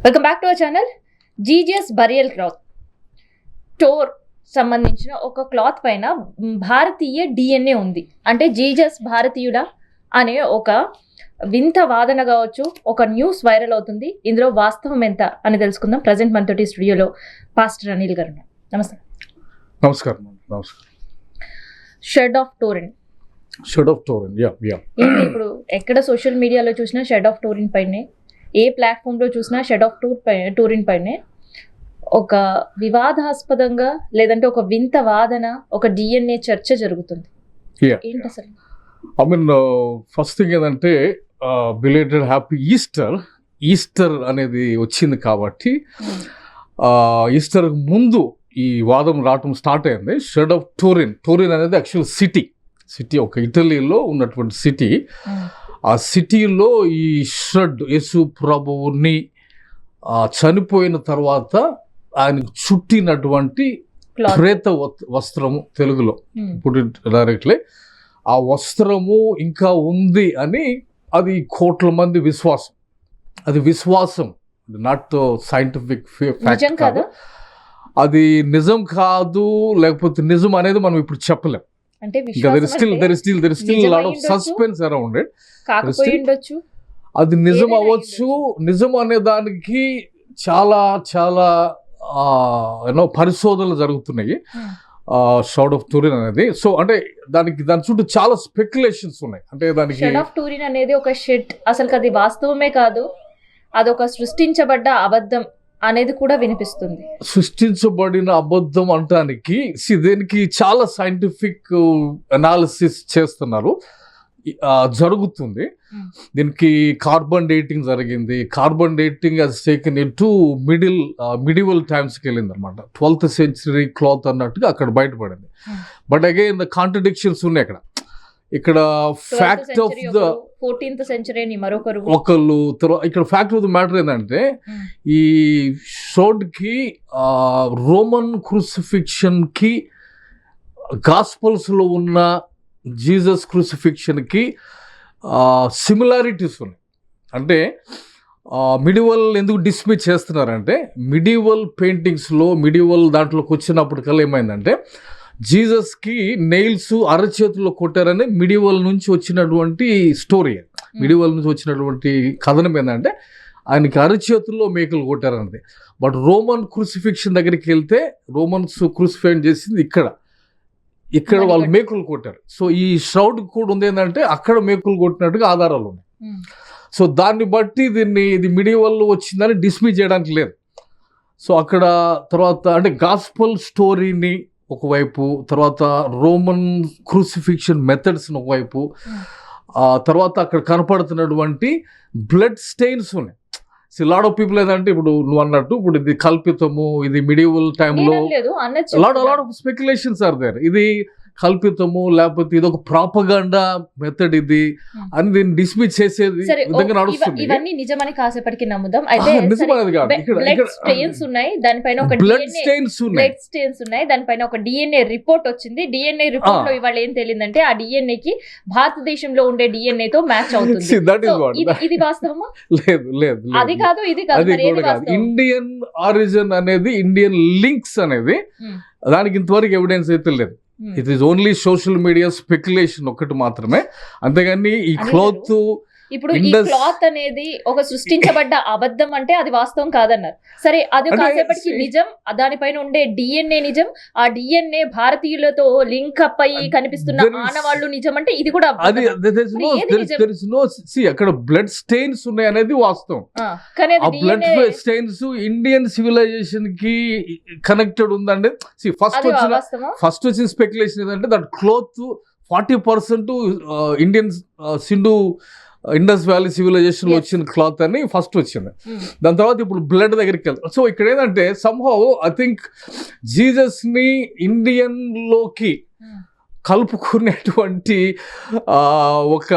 Welcome back to our channel. Jesus burial cloth టోర్ సంబంధించిన ఒక క్లాత్ పైన భారతీయ డిఎన్ఏ ఉంది. అంటే జీజస్ భారతీయుడా అనే ఒక వింత వాదన కావచ్చు, ఒక న్యూస్ వైరల్ అవుతుంది. ఇందులో వాస్తవం ఎంత అని తెలుసుకుందాం. ప్రజెంట్ మనతోటి స్టూడియోలో పాస్టర్ అనిల్ గారు ఉన్నారు. నమస్తే. నమస్కారం. షెడ్ ఆఫ్ టోరిన్ ఏంటి ఇప్పుడు ఎక్కడ సోషల్ మీడియాలో చూసినా షెడ్ ఆఫ్ టోరిన్ పైనే, ఏ ప్లాట్ఫామ్లో చూసినా షెడ్ ఆఫ్ టోరిన్ పైనే ఒక వివాదాస్పదంగా లేదంటే ఒక వింత వాదన, ఒక డిఎన్ఏ చర్చ జరుగుతుంది. ఏంటి అసలు? ఫస్ట్ థింగ్ ఏంటంటే బిలేటెడ్ హ్యాపీ ఈస్టర్ అనేది వచ్చింది కాబట్టి ఈస్టర్ ముందు ఈ వాదం రావటం స్టార్ట్ అయింది. షెడ్ ఆఫ్ టోరిన్ అనేది యాక్చువల్ సిటీ ఒక ఇటలీలో ఉన్నటువంటి సిటీ. ఆ సిటీలో ఈ షెడ్ యేసు ప్రభువుని చనిపోయిన తర్వాత ఆయనకు చుట్టినటువంటి ప్రేత వస్త్రము, తెలుగులో ఇప్పుడు డైరెక్ట్లీ ఆ వస్త్రము ఇంకా ఉంది అని అది కోట్ల మంది విశ్వాసం. అది విశ్వాసం, నాట్ సైంటిఫిక్ ఫ్యాక్ట్ కాదు. అది నిజం కాదు, లేకపోతే నిజం అనేది మనం ఇప్పుడు చెప్పలేం. Suspense around it. అది నిజం అవ్వచ్చు. నిజం అనే దానికి చాలా చాలా పరిశోధనలు జరుగుతున్నాయి షెడ్ ఆఫ్ టోరిన్ అనేది. సో అంటే దాని చుట్టూ చాలా స్పెక్యులేషన్స్ ఉన్నాయి. అంటే దానికి షెడ్ ఆఫ్ టోరిన్ అనేది ఒక షెడ్, అసలు అది వాస్తవమే కాదు, అదొక సృష్టించబడ్డ అబద్ధం అనేది కూడా వినిపిస్తుంది. సృష్టించబడిన అబద్ధం అంటానికి దీనికి చాలా సైంటిఫిక్ అనాలిసిస్ చేస్తున్నారు, జరుగుతుంది. దీనికి కార్బన్ డేటింగ్ జరిగింది. Carbon dating has taken into medieval టైమ్స్కి వెళ్ళింది అనమాట. 12th century క్లాత్ అన్నట్టుగా అక్కడ బయటపడింది. బట్ అగైన్ ద కాంట్రడిక్షన్స్ ఉన్నాయి ఇక్కడ fact of the 14th century ఒకళ్ళు. ఇక్కడ ఫ్యాక్ట్ ఆఫ్ ద మ్యాటర్ ఏంటంటే ఈ షోడ్కి రోమన్ క్రూసిఫిక్షన్ కి గాస్పల్స్ లో ఉన్న జీసస్ క్రూసిఫిక్షన్ కి సిమిలారిటీస్ ఉన్నాయి. అంటే మిడివల్ ఎందుకు డిస్మిస్ చేస్తున్నారంటే మిడివల్ పెయింటింగ్స్లో మిడివల్ దాంట్లోకి వచ్చినప్పటికల్లా ఏమైందంటే జీసస్కి నెయిల్స్ అరచేతుల్లో కొట్టారని మిడివల్ నుంచి వచ్చినటువంటి స్టోరీ, మిడివల్ నుంచి వచ్చినటువంటి కథనం ఏంటంటే ఆయనకి అరచేతుల్లో మేకలు కొట్టారన్నది. బట్ రోమన్ క్రూసిఫిక్షన్ దగ్గరికి వెళ్తే రోమన్స్ క్రూసిఫై చేసింది ఇక్కడ వాళ్ళు మేకులు కొట్టారు. సో ఈ షౌడ్ కూడా ఉంది ఏంటంటే అక్కడ మేకులు కొట్టినట్టుగా ఆధారాలు ఉన్నాయి. సో దాన్ని బట్టి ఇది మిడివల్ వచ్చిందని డిస్మిస్ చేయడానికి లేదు. సో అక్కడ తర్వాత అంటే గాస్పల్ స్టోరీని ఒకవైపు, తర్వాత రోమన్ క్రూసిఫిక్షన్ మెథడ్స్ని ఒకవైపు, తర్వాత అక్కడ కనపడుతున్నటువంటి బ్లడ్ స్టెయిన్స్ ఉన్నాయి. లాట్ ఆఫ్ పీపుల్ ఏంటంటే ఇప్పుడు నువ్వు అన్నట్టు ఇప్పుడు ఇది కల్పితము, ఇది మిడివల్ టైంలో lot of speculations are there. ఇది కల్పితము లేకపోతే ఇది ఒక ప్రాపగాండా మెథడ్ ఇది అని దీన్ని డిస్మిస్ చేసేది విధంగా నడుస్తుంది. ఇవన్నీ నిజమని కాసేపటికి నమ్ముదాం. అయితే నిజమనేది కాదు. బ్లడ్ స్టెయిన్స్ ఉన్నాయి, దానిపైన ఒక బ్లడ్ స్టెయిన్స్ ఉన్నాయి, దానిపైన ఒక డిఎన్ఏ రిపోర్ట్ వచ్చింది. డిఎన్ఏ రిపోర్ట్ లో ఇవాళ ఏం తెలియదంటే ఆ డిఎన్ఏ కి భారతదేశంలో ఉండే డిఎన్ఏ తో మ్యాచ్ అవుతుంది. ఇది వాస్తవమా? లేదు, అది కాదు, ఇది కాదు. ఇండియన్ ఆరిజిన్ అనేది, ఇండియన్ లింక్స్ అనేది దానికి ఇంతవరకు ఎవిడెన్స్ అయితే లేదు. It is only social media speculation ఒకటి మాత్రమే. అంతేగాని ఈ క్లాత్ ఇప్పుడు ఈ క్లాత్ అనేది ఒక సృష్టించబడ్డ అబద్ధం అంటే అది వాస్తవం కాదన్నారు. సరే, అది కాసేపటికి నిజం, దానిపైన ఉండే డిఎన్ఏ నిజం, ఆ డిఎన్ఏ భారతీయులతో లింక్ అప్ అయ్యి కనిపిస్తున్న ఆనవాళ్ళు నిజం అంటే ఇది కూడా అక్కడ బ్లడ్ స్టెయిన్స్ ఉన్నాయి అనేది వాస్తవం. బ్లడ్ స్టెయిన్స్ ఇండియన్ సివిలైజేషన్ కి కనెక్టెడ్ ఉందండి. ఫస్ట్ వచ్చిన స్పెక్యులేషన్ ఏంటంటే that cloth 40% Indian Sindhu Indus valley civilisation వచ్చిన క్లాత్ అని ఫస్ట్ వచ్చింది. దాని తర్వాత ఇప్పుడు బ్లడ్ దగ్గరికి వెళ్తాం. సో ఇక్కడ ఏంటంటే సమ్హౌ ఐ థింక్ జీసస్ ని ఇండియన్ లోకి కలుపుకునేటువంటి ఒక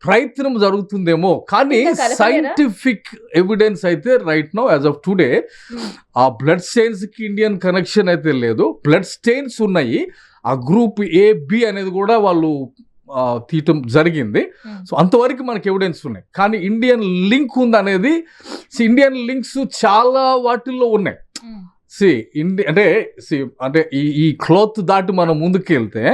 ప్రయత్నం జరుగుతుందేమో. కానీ సైంటిఫిక్ ఎవిడెన్స్ అయితే right now as of today ఆ బ్లడ్ స్టెయిన్స్ కి ఇండియన్ కనెక్షన్ అయితే లేదు. బ్లడ్ స్టెయిన్స్ ఉన్నాయి. ఆ గ్రూప్ AB అనేది కూడా వాళ్ళు తీయటం జరిగింది. సో అంతవరకు మనకి ఎవిడెన్స్ ఉన్నాయి. కానీ ఇండియన్ లింక్ ఉందనేది, ఇండియన్ లింక్స్ చాలా వాటిల్లో ఉన్నాయి. అంటే ఈ క్లాత్ దాటి మనం ముందుకు వెళ్తే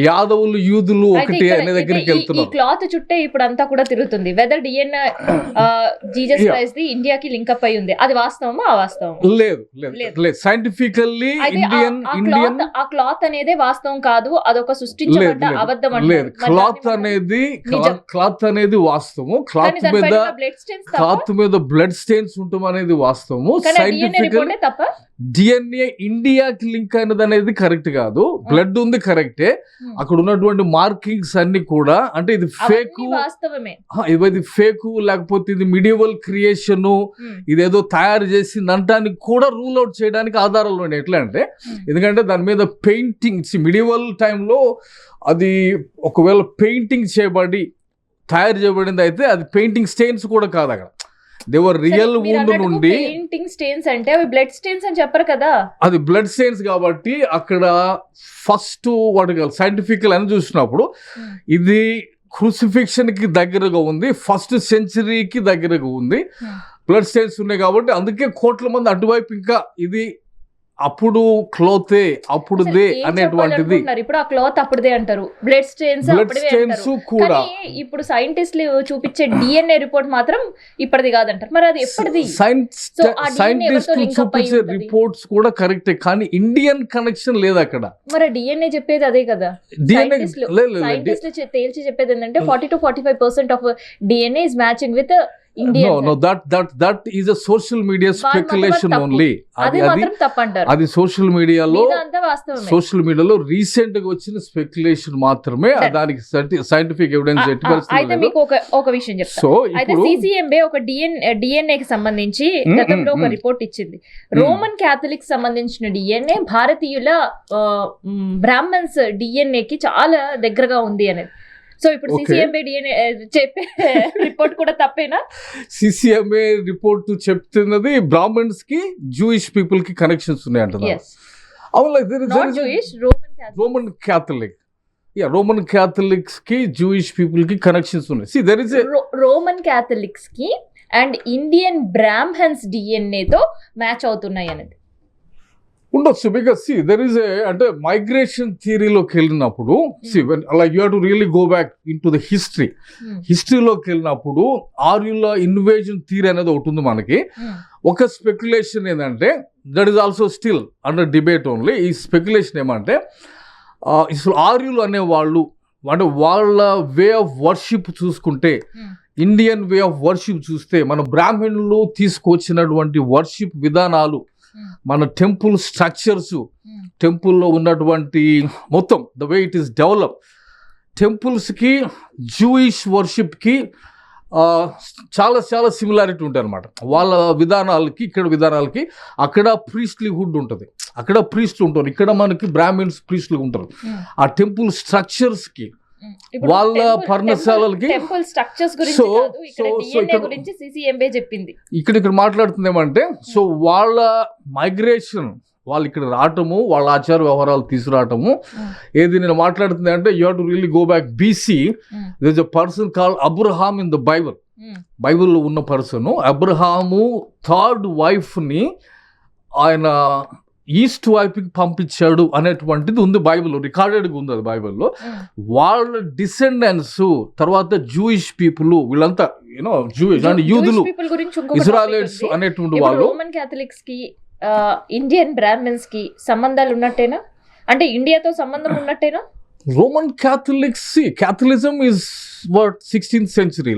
యాదవులు యూదులు ఒకటి అనే దగ్గరికి వెళ్తున్నారు. ఈ క్లాత్ చుట్టే ఇప్పుడు అంతా కూడా తిరుగుతుంది. Whether DNA Jesus Christ the ఇండియాకి లింక్ అప్ అయి ఉంది, అది వాస్తవమా అవాస్తవం? లేదు, సైంటిఫికల్లీ ఇండియన్ ఆ క్లాత్ అనేది వాస్తవం కాదు, అదొక సృష్టించబడ్డ అబద్ధం. లేదు, క్లాత్ అనేది వాస్తవం. క్లాత్ మీద బ్లడ్ స్టెయిన్స్ ఉండటం అనేది వాస్తవము. సైంటిఫికల్ డిఎన్ఏ ఇండియాకి లింక్ అయినది అనేది కరెక్ట్ కాదు. బ్లడ్ ఉంది కరెక్టే, అక్కడ ఉన్నటువంటి మార్కింగ్స్ అన్ని కూడా అంటే ఇది ఫేక్, ఇది ఫేక్ లేకపోతే ఇది మిడివల్ క్రియేషన్, ఇదేదో తయారు చేసి అంటానికి కూడా రూల్ అవుట్ చేయడానికి ఆధారాలు ఉన్నాయి. ఎట్లా అంటే ఎందుకంటే దాని మీద పెయింటింగ్స్ మిడివల్ టైంలో అది ఒకవేళ పెయింటింగ్ చేయబడి తయారు చేయబడింది అయితే అది పెయింటింగ్ స్టెయిన్స్ కూడా కాదు. అక్కడ దేవర్ రియల్ వూండ్ నుండి పెయింటింగ్ స్టెయిన్స్ అంటే అవి బ్లడ్ స్టెయిన్స్ అని చెప్పరు కదా, అది బ్లడ్ స్టెయిన్స్ కాబట్టి అక్కడ ఫస్ట్ వాటి సైంటిఫికల్ అని చూసినప్పుడు ఇది క్రూసిఫిక్షన్ కి దగ్గరగా ఉంది, ఫస్ట్ సెంచరీకి దగ్గరగా ఉంది, బ్లడ్ స్టెయిన్స్ ఉన్నాయి కాబట్టి అందుకే కోట్ల మంది అటువైపు ఇంకా ఇది అప్పుడు క్లోతే అప్పుడుదే అనేటువంటిది. ఇప్పుడు ఆ క్లాత్ అప్పుడుదే అంటారు, బ్లడ్ స్టెయిన్స్ కూడా. ఇప్పుడు సైంటిస్టులు చూపించే డిఎన్ఏ రిపోర్ట్ మాత్రం ఇప్పటిది కాదంటారు. మరి అది ఎప్పటిది? సైంటిస్టులు చూపించే రిపోర్ట్స్ కూడా కరెక్టే, కానీ ఇండియన్ కనెక్షన్ లేదు అక్కడ. మరి డిఎన్ఏ చెప్పేది అదే కదా. సైంటిస్టులు తేల్చి చెప్పేది ఏంటంటే 40 to 45% of DNA is matching with No, that is a social media speculation only. అది సోషల్ మీడియాలో రీసెంట్ గా వచ్చిన స్పెక్యులేషన్ మాత్రమే, దానికి సైంటిఫిక్ ఎవిడెన్స్ అయితే మీకు ఒక విషయం చెప్తాను. సో అయితే సిసిఎంబి ఒక డిఎన్ఏ కి సంబంధించి గతంలో ఒక రిపోర్ట్ ఇచ్చింది. రోమన్ క్యాథలిక్ సంబంధించిన డిఎన్ఏ భారతీయుల బ్రాహ్మణ్స్ డిఎన్ఏ కి చాలా దగ్గరగా ఉంది అనేది. సో ఇప్పుడు సిసిఎంఏ డిఎన్ఏ చెప్పే రిపోర్ట్ కూడా తప్పేనా? సిసిఎంఏ రిపోర్ట్ చెప్తున్నది బ్రాహ్మణ్స్ కి జూయిష్ పీపుల్ కి కనెక్షన్స్ ఉన్నాయి అంటున్నారు. రోమన్ క్యాథలిక్స్ కి జూయిష్ పీపుల్ కి కనెక్షన్స్ ఉన్నాయి. రోమన్ క్యాథలిక్స్ కి అండ్ ఇండియన్ బ్రాహ్మణ్స్ డిఎన్ఏ తో మ్యాచ్ అవుతున్నాయి అనేది ఉండొచ్చు. బికాస్ దెర్ ఇస్ అంటే మైగ్రేషన్ థియరీలోకి వెళ్ళినప్పుడు like you have to really go back in to the హిస్టరీలోకి వెళ్ళినప్పుడు ఆర్యుల ఇన్వేజన్ థియరీ అనేది ఒకటి ఉంది మనకి. ఒక స్పెక్యులేషన్ ఏంటంటే that is also still under debate only. ఈ స్పెక్యులేషన్ ఏమంటే ఆర్యులు అనేవాళ్ళు అంటే వాళ్ళ వే ఆఫ్ వర్షిప్ చూసుకుంటే, ఇండియన్ వే ఆఫ్ వర్షిప్ చూస్తే మన బ్రాహ్మణులు తీసుకొచ్చినటువంటి వర్షిప్ విధానాలు, మన టెంపుల్ స్ట్రక్చర్స్, టెంపుల్లో ఉన్నటువంటి మొత్తం the way it is develop, టెంపుల్స్కి జూయిష్ వర్షిప్కి చాలా చాలా సిమిలారిటీ ఉంటాయి అనమాట. వాళ్ళ విధానాలకి ఇక్కడ విధానాలకి. అక్కడ ప్రీస్ట్లీహుడ్ ఉంటుంది, అక్కడ ప్రీస్ట్లు ఉంటారు, ఇక్కడ మనకి బ్రాహ్మిన్స్ ప్రీస్ట్లు ఉంటారు. ఆ టెంపుల్ స్ట్రక్చర్స్కి వాళ్ళ పర్ణశాలకి ఇక్కడ మాట్లాడుతుంది ఏమంటే, సో వాళ్ళ మైగ్రేషన్, వాళ్ళు ఇక్కడ రావటము, వాళ్ళ ఆచార వ్యవహారాలు తీసుకురావటము ఏది నేను మాట్లాడుతుంది అంటే you have to really go back BC. There is a person called Abraham in the బైబిల్లో ఉన్న పర్సన్. అబ్రహాము థర్డ్ వైఫ్ ని ఆయన ఈస్ట్ వైపుకి పంపించాడు అనేటువంటిది ఉంది బైబిల్లో, రికార్డెడ్గా ఉంది అది బైబిల్లో. వాళ్ళ డిసెండెంట్స్ తర్వాత జూయిష్ పీపుల్, వీళ్ళంతా యూనో జూయిష్ అంటే యూదులు, ఇజ్రాయెలైట్స్ అనేటువంటి వాళ్ళు. రోమన్ క్యాథలిక్స్ కి ఇండియన్ బ్రాహ్మణ్స్ కి సంబంధాలు ఉన్నట్టేనా? అంటే ఇండియాతో సంబంధం ఉన్నట్టేనా? Roman Catholicism is what 16th century.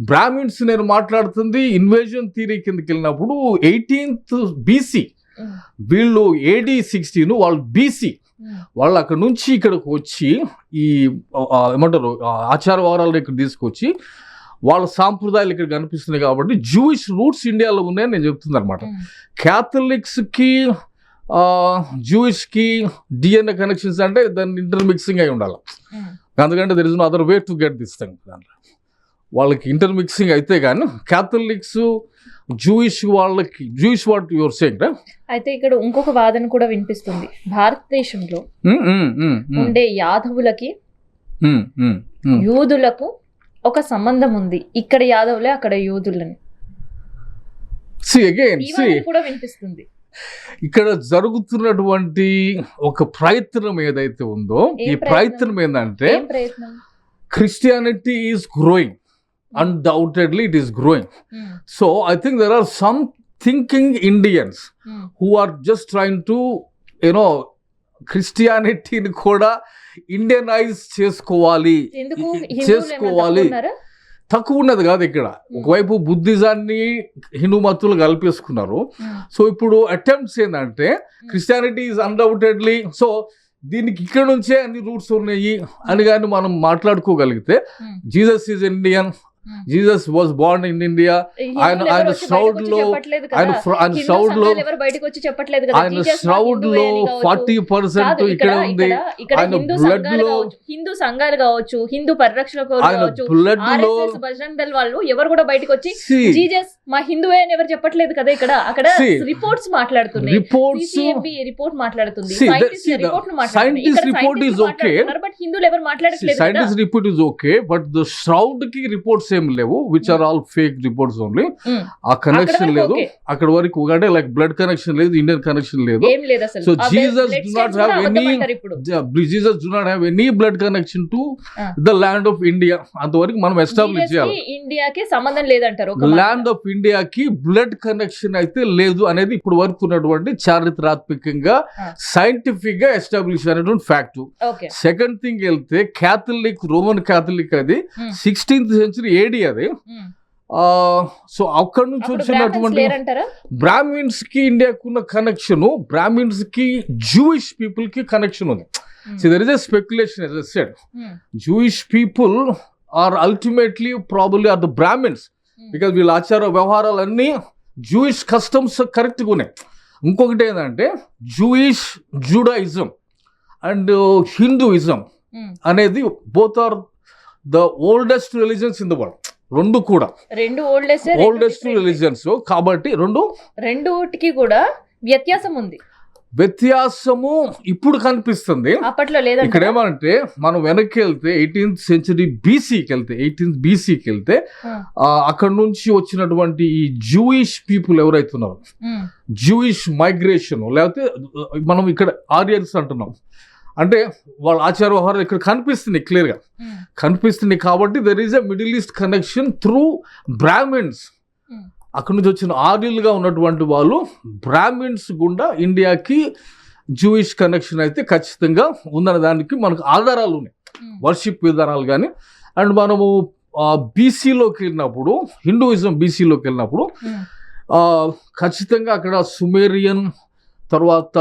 Brahmins నేను మాట్లాడుతుంది ఇన్వేజన్ థియరీ కిందకి వెళ్ళినప్పుడు 18th BC. వీళ్ళు AD 16, వాళ్ళు BC. వాళ్ళు అక్కడ నుంచి ఇక్కడికి వచ్చి ఈ ఏమంటారు ఆచార వ్యవహారాలు ఇక్కడ తీసుకొచ్చి వాళ్ళ సాంప్రదాయాలు ఇక్కడ కనిపిస్తున్నాయి. కాబట్టి జూయిష్ రూట్స్ ఇండియాలో ఉన్నాయని నేను చెప్తుంది అనమాట. క్యాథలిక్స్కి జూయిష్కి డిఎన్ఏ కనెక్షన్స్ అంటే దాన్ని ఇంటర్మిక్సింగ్ అయి ఉండాలి. అందుకంటే there is no other way to get this thing. వాళ్ళకి ఇంటర్మిక్సింగ్ అయితే కానీ Catholics Jewish what your saying. అయితే ఇక్కడ ఇంకొక వాదన కూడా వినిపిస్తుంది. భారతదేశంలో ఉండే యాదవులకి యూదులకు ఒక సంబంధం ఉంది. ఇక్కడ యాదవులే అక్కడ యూదులని కూడా వినిపిస్తుంది. ఇక్కడ జరుగుతున్నటువంటి ఒక ప్రయత్నం ఏదైతే ఉందో, ఈ ప్రయత్నం ఏంటంటే Christianity is growing, undoubtedly it is growing. So I think there are some thinking Indians who are just trying to, Christianity ni kuda Indianize చేసుకోవాలి. తక్కువ ఉన్నది కాదు. ఇక్కడ ఒకవైపు బుద్ధిజాన్ని హిందూ మతులు కలిపేసుకున్నారు. సో ఇప్పుడు అటెంప్ట్స్ ఏంటంటే క్రిస్టియానిటీ ఈజ్ అన్డౌటెడ్లీ, సో దీనికి ఇక్కడ నుంచే అన్ని రూట్స్ ఉన్నాయి అని కానీ మనం మాట్లాడుకోగలిగితే, Jesus is Indian, Jesus was born in India. ఆయన శ్రౌడ్ లో 40% ఇక్కడ ఉంది. ఆయన బ్లడ్ లో, హిందూ సంఘాలు కావచ్చు, హిందూ పరిరక్షకులు కావచ్చు, బజరంగ్ దళ్ వాళ్ళు ఎవరు కూడా బయటకు వచ్చి జీసస్ మా హిందువే అని ఎవరు చెప్పట్లేదు కదా. ఇక్కడ అక్కడ రిపోర్ట్స్ మాట్లాడుతున్నాయి, రిపోర్ట్ మాట్లాడుతుంది, scientist report is okay, but హిందువులు ఎవరు మాట్లాడట్లేదు. Scientist report is okay, but the shroud కి రిపోర్ట్స్ ఏం లేవు, which are all fake reports only. ఆ కనెక్షన్ లేదు అక్కడ వరకు, ఒకటే లైక్ బ్లడ్ కనెక్షన్ లేదు, ఇండియన్ కనెక్షన్ లేదు. So Jesus do not have any blood connection to the land of India. అంతవరకు మనం ఎస్టాబ్లిష్ చేయాలి. ఇండియాకి సంబంధం లేదంటారు. ల్యాండ్ ఆఫ్ ఇండియాకి బ్లడ్ కనెక్షన్ అయితే లేదు అనేది ఇప్పుడు వరకు ఉన్నటువంటి చారిత్రాత్మకంగా సైంటిఫిక్ గా ఎస్టాబ్లిష్ అనేటువంటి ఫ్యాక్ట్. సెకండ్ థింగ్ వెళ్తే క్యాథలిక్, రోమన్ క్యాథలిక్, అది 16th century AD అది. సో అక్కడ నుంచి వచ్చినటువంటి బ్రాహ్మిన్స్ కి ఇండియాకు ఉన్న కనెక్షన్, బ్రాహ్మిన్స్ కి జూయిష్ పీపుల్ కి కనెక్షన్ ఉంది. So there is a speculation, as I said, Jewish people are ultimately probably are the Brahmins, because వీళ్ళ ఆచార వ్యవహారాలన్నీ జూయిష్ కస్టమ్స్ కరెక్ట్గా ఉన్నాయి. ఇంకొకటి ఏంటంటే జూయిష్, జూడాయిజం అండ్ హిందూయిజం అనేది both are the oldest religions in the world. రెండు కూడా ఓల్డెస్ట్ రిలీజియన్స్ కాబట్టి రెండుకి కూడా వ్యత్యాసం ఉంది. వ్యత్యాసము ఇప్పుడు కనిపిస్తుంది, అప్పట్లో లేదు. ఇక్కడ ఏమంటే మనం వెనక్కి వెళ్తే 18th century BCకి వెళ్తే అక్కడ నుంచి వచ్చినటువంటి ఈ జూయిష్ పీపుల్ ఎవరైతే ఉన్నారో, జూయిష్ మైగ్రేషన్, లేకపోతే మనం ఇక్కడ ఆరియన్స్ అంటున్నాం, అంటే వాళ్ళ ఆచార వ్యవహారాలు ఇక్కడ కనిపిస్తుంది, క్లియర్గా కనిపిస్తుంది. కాబట్టి there is a middle east connection through Brahmins. అక్కడి నుంచి వచ్చిన ఆర్యులుగా ఉన్నటువంటి వాళ్ళు బ్రాహ్మిన్స్ గుండా ఇండియాకి జూయిష్ కనెక్షన్ అయితే ఖచ్చితంగా ఉందనే దానికి మనకు ఆధారాలు ఉన్నాయి, వర్షిప్ విధానాలు కానీ. అండ్ మనము బీసీలోకి వెళ్ళినప్పుడు, హిందూయిజం బీసీలోకి వెళ్ళినప్పుడు ఖచ్చితంగా అక్కడ సుమేరియన్ తర్వాత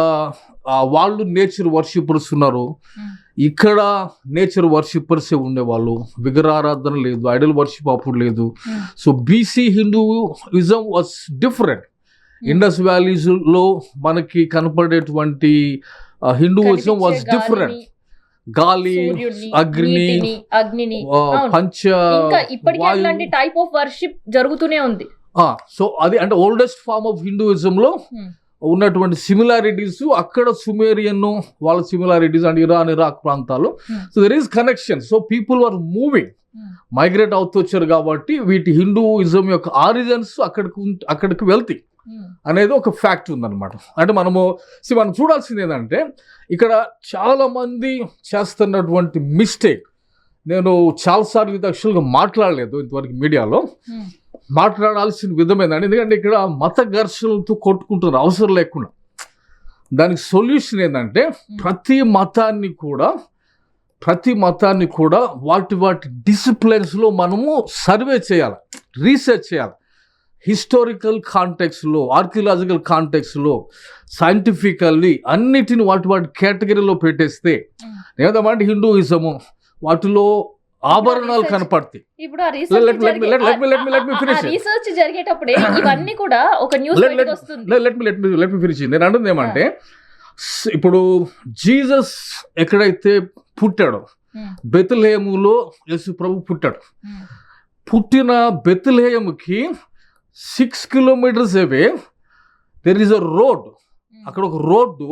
వాళ్ళు నేచర్ వర్షిపర్స్ ఉన్నారు. ఇక్కడ నేచర్ వర్షిపర్సే ఉండేవాళ్ళు, విగ్రహారాధన లేదు, ఐడల్ వర్షిప్ అప్పుడు లేదు. So BC Hinduism was different. Indus valleys లో మనకి కనపడేటువంటి హిందూయిజం వాజ్ డిఫరెంట్. గాలి, అగ్ని, పంచ టైప్ ఆఫ్ వర్షిప్ జరుగుతూనే ఉంది. సో అది అంటే ఓల్డెస్ట్ ఫార్మ్ ఆఫ్ హిందూయిజం లో ఉన్నటువంటి సిమిలారిటీస్, అక్కడ సుమేరియన్ వాళ్ళ సిమిలారిటీస్ అండ్ ఇరాక్ ప్రాంతాలు. So there is connection. So people are moving, migrate అవుతూ వచ్చారు కాబట్టి వీటి హిందూయిజం యొక్క ఆరిజిన్స్ అక్కడికి వెళ్తాయి అనేది ఒక ఫ్యాక్ట్ ఉందన్నమాట. అంటే మనం చూడాల్సింది ఏంటంటే ఇక్కడ చాలా మంది చేస్తున్నటువంటి మిస్టేక్, నేను చాలాసార్లు ఇది యాక్చువల్గా మాట్లాడలేదు ఇంతవరకు మీడియాలో, మాట్లాడాల్సిన విధం ఏంటంటే, ఎందుకంటే ఇక్కడ మత ఘర్షణలతో కొట్టుకుంటున్నారు అవసరం లేకుండా. దానికి సొల్యూషన్ ఏంటంటే ప్రతి మతాన్ని కూడా వాటి డిసిప్లిన్స్లో మనము సర్వే చేయాలి, రీసెర్చ్ చేయాలి. హిస్టారికల్ కాంటెక్స్లో, ఆర్కియలాజికల్ కాంటెక్స్లో, సైంటిఫికల్లీ అన్నిటిని వాటి కేటగిరీలో పెట్టేస్తే ఏమంటే హిందూయిజము వాటిలో ఆభరణాలు కనపడతాయి. ఇప్పుడు రీసెర్చ్ జరిగేటప్పుడే ఇవన్నీ కూడా ఒక న్యూస్ వస్తుంది. Let me finish. నేను అంటుంది ఏమంటే, ఇప్పుడు జీసస్ ఎక్కడైతే పుట్టాడో, బెత్లెహేములో యేసు ప్రభు పుట్టాడు. పుట్టిన బెత్లెహేముకి 6 kilometers away there is a road. అక్కడ ఒక రోడ్డు,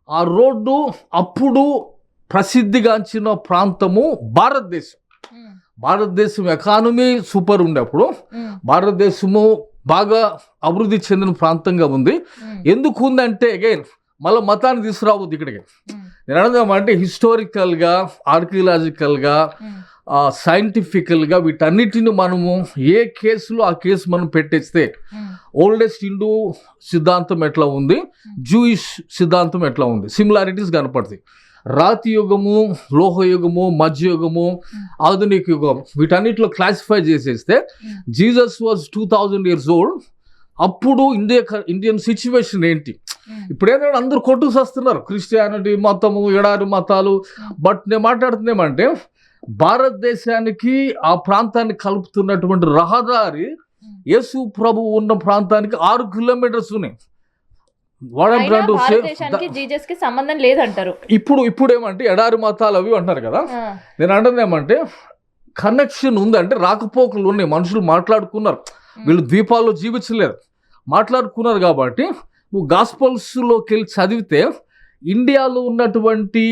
ఆ రోడ్డు అప్పుడు ప్రసిద్ధిగాంచిన ప్రాంతము భారతదేశం. భారతదేశం ఎకానమీ సూపర్ ఉండే అప్పుడు, భారతదేశము బాగా అభివృద్ధి చెందిన ప్రాంతంగా ఉంది. ఎందుకు ఉందంటే అగైన్ మళ్ళీ మతాన్ని తీసుకురావద్దు ఇక్కడికి. నేను అడగదామంటే హిస్టారికల్గా, ఆర్కియలాజికల్గా, సైంటిఫికల్గా వీటన్నిటిని మనము ఏ కేసులో ఆ కేసు మనం పెట్టేస్తే ఓల్డెస్ట్ హిందూ సిద్ధాంతం ఎట్లా ఉంది, జూయిష్ సిద్ధాంతం ఎట్లా ఉంది, సిమిలారిటీస్ కనపడతాయి. రాతి యుగము, లోహయుగము, మధ్యయుగము, ఆధునిక యుగం వీటన్నిటిలో క్లాసిఫై చేసేస్తే జీసస్ వాజ్ 2000 years old. అప్పుడు ఇండియన్ సిచ్యువేషన్ ఏంటి? ఇప్పుడు ఏంటంటే అందరూ కొట్టుకు వస్తున్నారు, క్రిస్టియానిటీ మతము, ఎడారి మతాలు. బట్ నేను మాట్లాడుతుంది ఏమంటే భారతదేశానికి ఆ ప్రాంతాన్ని కలుపుతున్నటువంటి రహదారి యేసు ప్రభు ఉన్న ప్రాంతానికి 6 kilometers ఉన్నాయి. జీసస్కి సంబంధం లేదంటారు. ఇప్పుడు ఏమంటే ఎడారి మతాలు అవి అంటారు కదా. నేను అంటుంది ఏమంటే కనెక్షన్ ఉంది, అంటే రాకపోకలు ఉన్నాయి, మనుషులు మాట్లాడుకున్నారు, వీళ్ళు ద్వీపాల్లో జీవించలేరు, మాట్లాడుకున్నారు. కాబట్టి నువ్వు గాస్పల్స్లోకి వెళ్ళి చదివితే ఇండియాలో ఉన్నటువంటి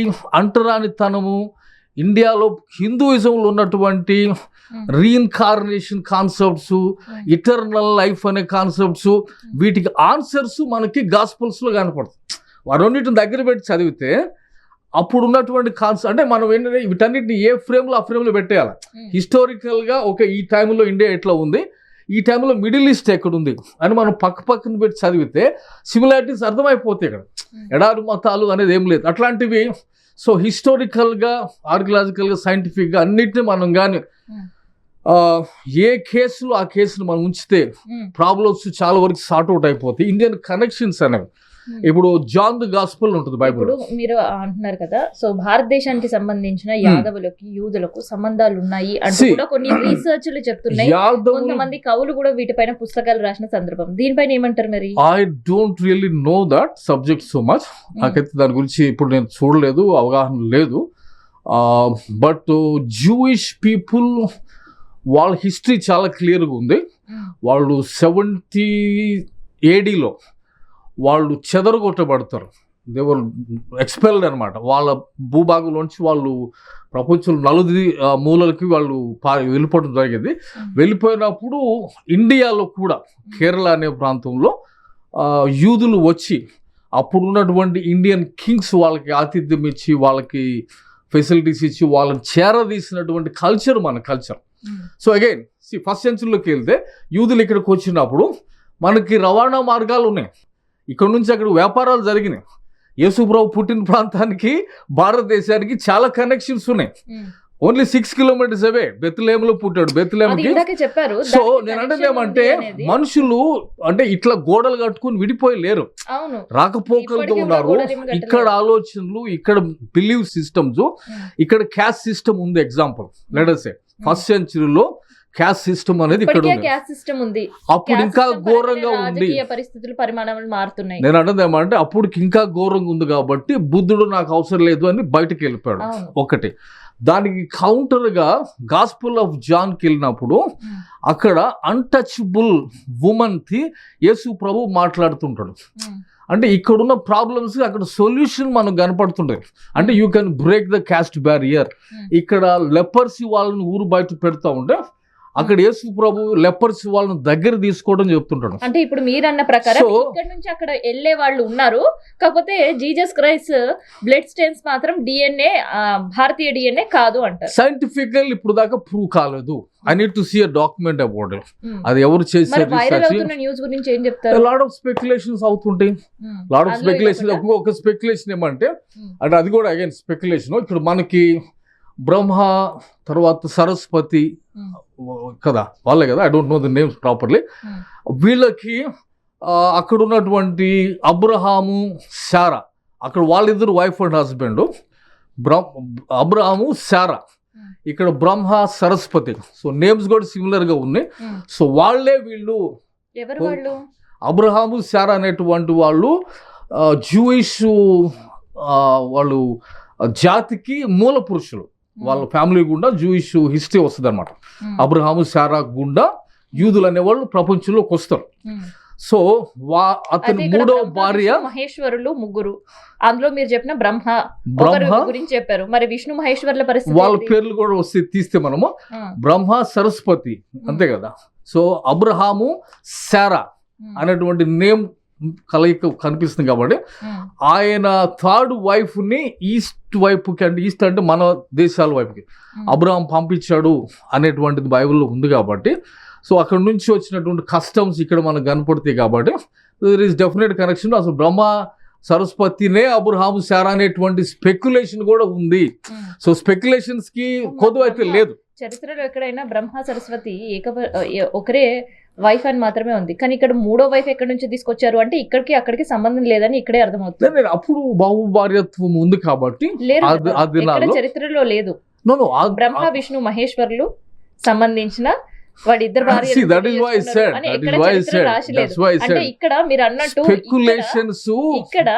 అంటరానితనము, ఇండియాలో హిందూయిజంలో ఉన్నటువంటి రీఇన్కార్నేషన్ కాన్సెప్ట్స్, ఇటర్నల్ లైఫ్ అనే కాన్సెప్ట్స్, వీటికి ఆన్సర్స్ మనకి గాస్పల్స్లో కనపడుతుంది. వారన్నిటిని దగ్గర పెట్టి చదివితే అప్పుడు ఉన్నటువంటి కాన్సెప్ట్, అంటే మనం ఏంటంటే వీటన్నిటిని ఏ ఫ్రేమ్లో ఆ ఫ్రేమ్లో పెట్టేయాలి. హిస్టారికల్గా ఓకే ఈ టైంలో ఇండియా ఎట్లా ఉంది, ఈ టైంలో మిడిల్ ఈస్ట్ ఎక్కడుంది అని మనం పక్కన పెట్టి చదివితే సిమిలారిటీస్ అర్థమైపోతాయి. ఇక్కడ ఎడారి మతాలు అనేది ఏం లేదు అట్లాంటివి. సో హిస్టారికల్గా, ఆర్కియలాజికల్గా, సైంటిఫిక్గా అన్నిటిని మనం కానీ ఏ కేసులో ఆ కేసును మనం ఉంచితే ప్రాబ్లమ్స్ చాలా వరకు సార్ట్ అవుట్ అయిపోతాయి. ఇండియన్ కనెక్షన్స్ అనేవి ఇప్పుడు జాన్ ది గాస్పెల్ ఉంటుంది బైబిల్. మీరు అంటున్నారు కదా, సో భారతదేశానికి సంబంధించిన యాదవులకు, యూదులకు సంబంధాలు ఉన్నాయి అంటే కూడా కొన్ని రీసెర్చ్లు చెప్తున్నాయి. కొంతమంది కవులు కూడా వీటిపైన పుస్తకాలు రాసిన సందర్భం. దీనిపైన ఏమంటారు మరి? I don't really know that subject so much. నాకైతే దాని గురించి ఇప్పుడు నేను చూడలేదు, అవగాహన లేదు. బట్ జూయిష్ పీపుల్ వాళ్ళ హిస్టరీ చాలా క్లియర్గా ఉంది. వాళ్ళు 70 AD వాళ్ళు చెదరగొట్టబడతారు, దేవర్ ఎక్స్పెల్డ్ అనమాట. వాళ్ళ భూభాగంలోంచి వాళ్ళు ప్రపంచం నలుది మూలలకి వాళ్ళు వెళ్ళిపోవడం జరిగింది. వెళ్ళిపోయినప్పుడు ఇండియాలో కూడా కేరళ అనే ప్రాంతంలో యూదులు వచ్చి అప్పుడు ఉన్నటువంటి ఇండియన్ కింగ్స్ వాళ్ళకి ఆతిథ్యం ఇచ్చి, వాళ్ళకి ఫెసిలిటీస్ ఇచ్చి, వాళ్ళని చేరదీసినటువంటి కల్చర్ మన కల్చర్. సో అగైన్ ఫస్ట్ సెంచరీలోకి వెళ్తే యూదులు ఇక్కడికి వచ్చినప్పుడు మనకి రవాణా మార్గాలు ఉన్నాయి, ఇక్కడ నుంచి అక్కడ వ్యాపారాలు జరిగినాయి. యేసుప్రభు పుట్టిన ప్రాంతానికి భారతదేశానికి చాలా కనెక్షన్స్ ఉన్నాయి. ఓన్లీ 6 kilometers అవే బెత్లెహేములో పుట్టాడు, బెత్లెహేముకి. సో నేను అంటే ఏమంటే మనుషులు అంటే ఇట్లా గోడలు కట్టుకుని విడిపోయి లేరు, రాకపోకలతో ఉన్నారు. ఇక్కడ ఆలోచనలు, ఇక్కడ బిలీవ్ సిస్టమ్స్, ఇక్కడ క్యాస్ట్ సిస్టమ్ ఉంది. Example let us say first సెంచరీలో క్యాస్ట్ సిస్టమ్ అనేది ఇక్కడ ఉంది. అప్పుడు ఇంకా ఘోరంగా ఉంది, పరిస్థితులు, పరిమాణాలు మారుతున్నాయి. నేను అన్నది ఏమంటే అప్పుడు ఇంకా ఘోరంగా ఉంది కాబట్టి బుద్ధుడు నాకు అవసరం లేదు అని బయటకు వెళ్ళిపోయాడు. ఒకటి. దానికి కౌంటర్గా గాస్పుల్ ఆఫ్ జాన్కి వెళ్ళినప్పుడు అక్కడ అన్టచబుల్ ఉమెన్కి యేసు ప్రభు మాట్లాడుతుంటాడు. అంటే ఇక్కడున్న ప్రాబ్లమ్స్ అక్కడ సొల్యూషన్ మనకు కనపడుతుంటాయి. అంటే you can break the cast barrier. ఇక్కడ లెపర్సీ వాళ్ళని ఊరు బయట పెడతా ఉంటే అక్కడ యేసు ప్రభు లెపర్స్ వాళ్ళని దగ్గర తీసుకోవడం చెప్తుంటాడు. అంటే ఇప్పుడు మీరు అన్న ప్రకారం ఇక్కడ నుంచి అక్కడ వెళ్ళే వాళ్ళు ఉన్నారు, కాకపోతే జీసస్ క్రైస్ట్ బ్లడ్ స్టెయిన్స్ మాత్రం DNA భారతీయ DNA కాదు అంటారు. సైంటిఫికల్ ఇప్పుడు దాకా ప్రూవ్ కాలేదు. I need to see a document about it. అది ఎవరు చేసే న్యూస్ గురించి ఏం చెప్తారు? లాట్ ఆఫ్ స్పెక్యులేషన్స్ అవుతుంటాయి. Lot of speculation. ఒక స్పెక్యులేషన్ ఏమంటే అంటే అది కూడా అగైన్ స్పెక్యులేషన్. ఇప్పుడు మనకి బ్రహ్మ తర్వాత సరస్వతి కదా, వాళ్ళే కదా, I don't know the names properly. వీళ్ళకి అక్కడ ఉన్నటువంటి అబ్రహాము, శారా, అక్కడ వాళ్ళిద్దరు wife and husband. Abraham, Sarah, ఇక్కడ బ్రహ్మ, సరస్వతి. సో నేమ్స్ కూడా సిమిలర్ గా ఉన్నాయి. సో వాళ్ళే వీళ్ళు. అబ్రహాము, శారా అనేటువంటి వాళ్ళు జూయిష్ వాళ్ళు జాతికి మూల పురుషులు. వాళ్ళ ఫ్యామిలీ గుండా జూయిష్ హిస్టరీ వస్తుంది అనమాట. అబ్రహాము శారా గుండా యూదులు అనేవాళ్ళు ప్రపంచంలోకి వస్తారు. సో అతని మూడో భార్య మహేశ్వరులు ముగ్గురు, అందులో మీరు చెప్పిన బ్రహ్మ గురించి చెప్పారు. మరి విష్ణు మహేశ్వరుల పరిస్థితి, వాళ్ళ పేర్లు కూడా వస్తే తీస్తే మనము బ్రహ్మ సరస్వతి అంతే కదా. సో అబ్రహాము శారా అనేటువంటి నేమ్ కలయిక కనిపిస్తుంది కాబట్టి ఆయన థర్డ్ వైఫ్ ని ఈస్ట్ వైపుకి, అంటే ఈస్ట్ అంటే మన దేశాల వైపుకి అబ్రహాం పంపించాడు అనేటువంటిది బైబిల్లో ఉంది కాబట్టి, సో అక్కడ నుంచి వచ్చినటువంటి కస్టమ్స్ ఇక్కడ మనకు కనపడతాయి కాబట్టి దర్ ఈస్ డెఫినెట్ కనెక్షన్. అసలు బ్రహ్మ సరస్వతినే అబ్రహాము శారా అనేటువంటి స్పెక్యులేషన్ కూడా ఉంది. సో స్పెక్యులేషన్స్ కి కొద్దు అయితే లేదు. చరిత్రలో ఎక్కడైనా బ్రహ్మ సరస్వతి ఒకరే వైఫ్ అని మాత్రమే ఉంది, కానీ ఇక్కడ మూడో వైఫ్ ఎక్కడి నుంచి తీసుకొచ్చారు అంటే ఇక్కడికి అక్కడికి సంబంధం లేదని ఇక్కడే అర్థమవుతుంది. అప్పుడు బాహుభార్యత్వం ఉంది కాబట్టి చరిత్రలో లేదు. బ్రహ్మ విష్ణు మహేశ్వరులు సంబంధించిన వాడిద్దరు భార్య అంటే ఇక్కడ మీరు అన్నట్టు ఇక్కడ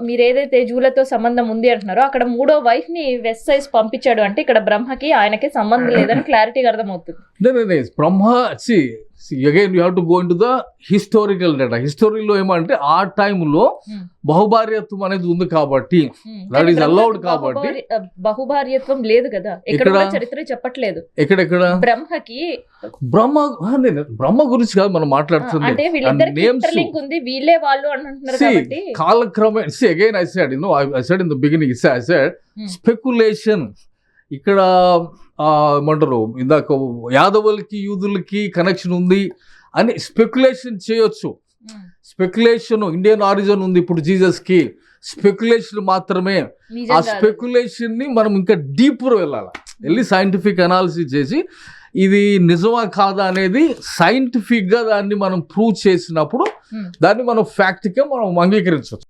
మీరు ఏదైతే జూలతో సంబంధం ఉంది అంటున్నారో అక్కడ మూడో వైఫ్ ని వెస్ట్ సైజ్ పంపించాడు అంటే ఇక్కడ బ్రహ్మకి ఆయనకి సంబంధం లేదని క్లారిటీగా అర్థమవుతుంది. Brahma again you have to go in to the historical data. హిస్టరీలో ఏమంటే ఆ టైంలో బహుభార్యత్వం అనేది ఉంది కాబట్టి, దట్ ఈస్ అలౌడ్ కాబట్టి. బహుభార్యత్వం లేదు కదా, ఎక్కడ చరిత్ర చెప్పట్లేదు. ఎక్కడెక్కడ బ్రహ్మ గురించి కాదు మనం మాట్లాడుతుంది, అంటే వీళ్ళిద్దరికి లింక్ ఉంది, వీళ్ళే వాళ్ళు అంటున్నారు కాబట్టి కాలక్రమే. Again I said in the beginning I said speculation. ఇక్కడ ఏమంటారు ఇందాక యాదవులకి యూదులకి కనెక్షన్ ఉంది అని స్పెక్యులేషన్ చేయొచ్చు. స్పెక్యులేషన్ ఇండియన్ ఆరిజిన్ ఉంది ఇప్పుడు జీసస్ కి, స్పెక్యులేషన్ మాత్రమే. ఆ స్పెక్యులేషన్ ని మనం ఇంకా డీప్గా వెళ్ళి సైంటిఫిక్ అనాలిసిస్ చేసి ఇది నిజమా కాదా అనేది సైంటిఫిక్ గా దాన్ని మనం ప్రూవ్ చేసినప్పుడు దాన్ని మనం ఫ్యాక్ట్ గా మనం అంగీకరించవచ్చు.